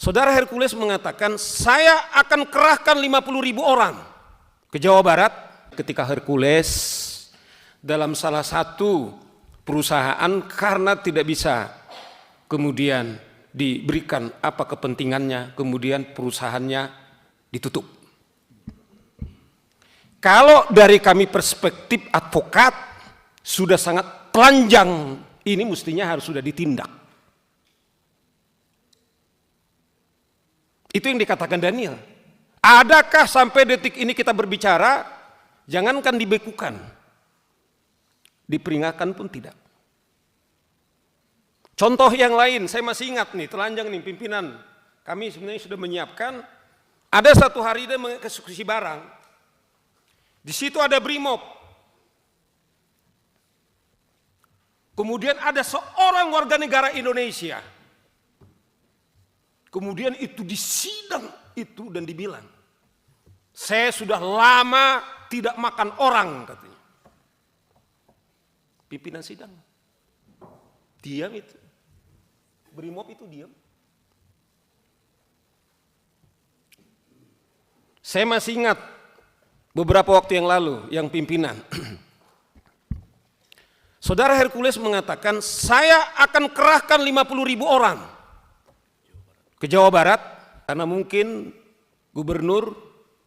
Saudara Hercules mengatakan, saya akan kerahkan 50.000 orang ke Jawa Barat. Ketika Hercules dalam salah satu perusahaan karena tidak bisa kemudian diberikan apa kepentingannya, kemudian perusahaannya ditutup. Kalau dari kami perspektif advokat sudah sangat telanjang, ini mestinya harus sudah ditindak. Itu yang dikatakan Daniel. Adakah sampai detik ini kita berbicara, jangankan dibekukan, diperingatkan pun tidak. Contoh yang lain, saya masih ingat nih, telanjang nih pimpinan. Kami sebenarnya sudah menyiapkan, ada satu hari dia mengeksekusi barang. Di situ ada Brimob. Kemudian ada seorang warga negara Indonesia. Kemudian itu disidang itu dan dibilang, saya sudah lama tidak makan orang, katanya. Pimpinan sidang diam itu. Brimob itu diam. Saya masih ingat beberapa waktu yang lalu yang pimpinan. Saudara Hercules mengatakan, saya akan kerahkan 50.000 orang ke Jawa Barat, karena mungkin Gubernur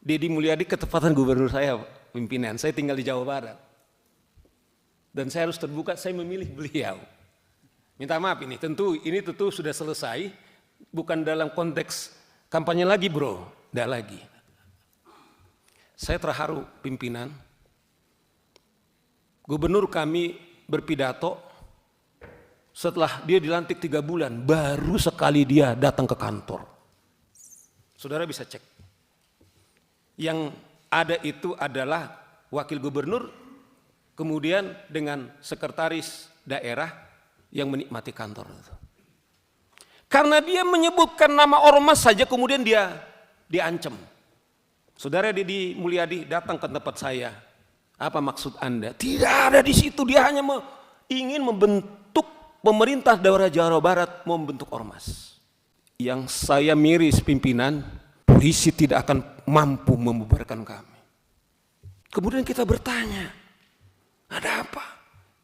Deddy Mulyadi ketepatan gubernur saya, pimpinan. Saya tinggal di Jawa Barat. Dan saya harus terbuka, saya memilih beliau. Minta maaf ini tentu sudah selesai, bukan dalam konteks kampanye lagi bro, tidak lagi. Saya terharu pimpinan. Gubernur kami berpidato, setelah dia dilantik 3 bulan, baru sekali dia datang ke kantor. Saudara bisa cek. Yang ada itu adalah wakil gubernur, kemudian dengan sekretaris daerah yang menikmati kantor itu. Karena dia menyebutkan nama ormas saja, kemudian dia diancam. Saudara Deddy Mulyadi datang ke tempat saya. Apa maksud Anda? Tidak ada di situ, dia hanya ingin membentuk pemerintah daerah Jawa Barat, membentuk ormas. Yang saya miris pimpinan, polisi tidak akan mampu membubarkan kami. Kemudian kita bertanya, ada apa?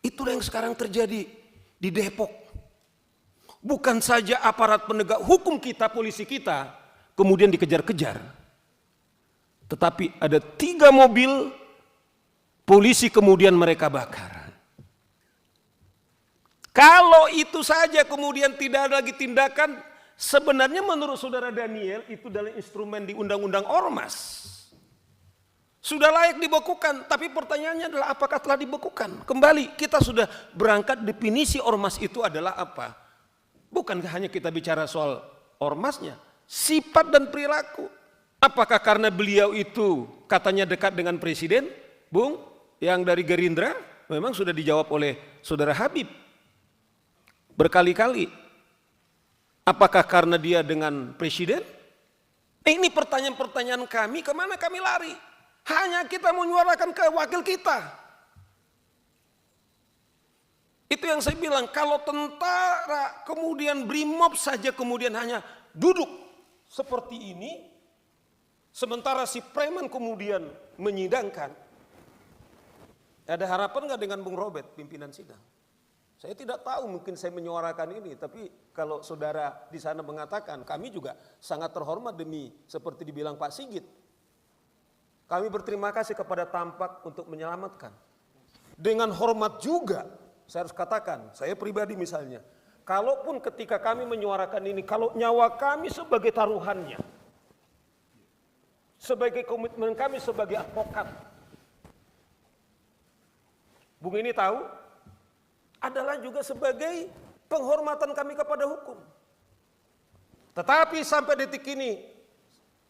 Itulah yang sekarang terjadi di Depok. Bukan saja aparat penegak hukum kita, polisi kita, kemudian dikejar-kejar. Tetapi ada 3 mobil polisi kemudian mereka bakar. Kalau itu saja kemudian tidak ada lagi tindakan, sebenarnya menurut saudara Daniel itu dalam instrumen di Undang-Undang Ormas. Sudah layak dibekukan, tapi pertanyaannya adalah apakah telah dibekukan? Kembali, kita sudah berangkat definisi ormas itu adalah apa? Bukan hanya kita bicara soal ormasnya, sifat dan perilaku. Apakah karena beliau itu katanya dekat dengan presiden, Bung, yang dari Gerindra, memang sudah dijawab oleh saudara Habib berkali-kali. Apakah karena dia dengan presiden? Ini pertanyaan-pertanyaan kami, kemana kami lari? Hanya kita menyuarakan ke wakil kita. Itu yang saya bilang, kalau tentara kemudian Brimob saja kemudian hanya duduk seperti ini, sementara si preman kemudian menyidangkan. Ada harapan nggak dengan Bung Robert, pimpinan sidang? Saya tidak tahu, mungkin saya menyuarakan ini, tapi kalau saudara di sana mengatakan, kami juga sangat terhormat demi seperti dibilang Pak Sigit. Kami berterima kasih kepada Tampak untuk menyelamatkan. Dengan hormat juga, saya harus katakan, saya pribadi misalnya, kalaupun ketika kami menyuarakan ini, kalau nyawa kami sebagai taruhannya, sebagai komitmen kami sebagai advokat, Bung ini tahu, adalah juga sebagai penghormatan kami kepada hukum. Tetapi sampai detik ini,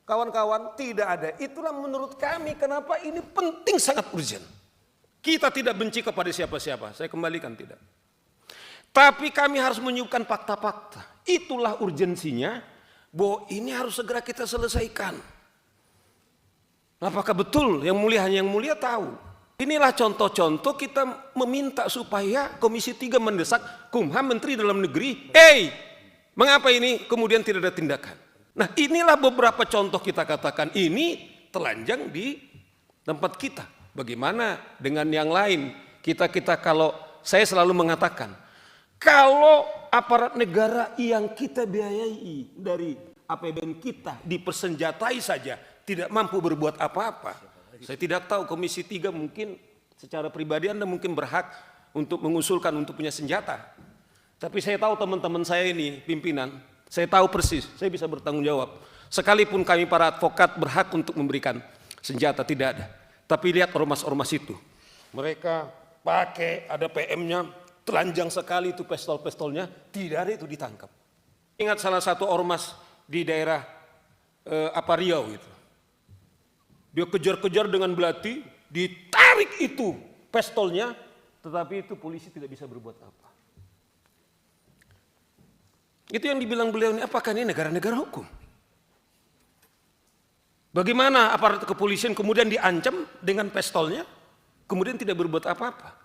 kawan-kawan, tidak ada. Itulah menurut kami kenapa ini penting, sangat urgent. Kita tidak benci kepada siapa-siapa, saya kembalikan tidak. Tapi kami harus menyuguhkan fakta-fakta. Itulah urgensinya, bahwa ini harus segera kita selesaikan. Apakah betul yang mulia hanya yang mulia tahu? Inilah contoh-contoh kita meminta supaya Komisi 3 mendesak Kumham, Menteri Dalam Negeri, mengapa ini kemudian tidak ada tindakan? Nah inilah beberapa contoh kita katakan ini telanjang di tempat kita. Bagaimana dengan yang lain? Kita kalau saya selalu mengatakan, kalau aparat negara yang kita biayai dari APBN kita dipersenjatai saja tidak mampu berbuat apa-apa. Saya tidak tahu Komisi 3 mungkin secara pribadi Anda mungkin berhak untuk mengusulkan untuk punya senjata. Tapi saya tahu teman-teman saya ini pimpinan, saya tahu persis, saya bisa bertanggung jawab. Sekalipun kami para advokat berhak untuk memberikan senjata, tidak ada. Tapi lihat ormas-ormas itu. Mereka pakai, ada PM-nya, telanjang sekali itu pistol-pistolnya, tidak ada itu ditangkap. Ingat salah satu ormas di daerah Riau itu. Dia kejar-kejar dengan belati, ditarik itu pistolnya, tetapi itu polisi tidak bisa berbuat apa. Itu yang dibilang beliau ini, apakah ini negara-negara hukum? Bagaimana aparat kepolisian kemudian diancam dengan pistolnya, kemudian tidak berbuat apa-apa?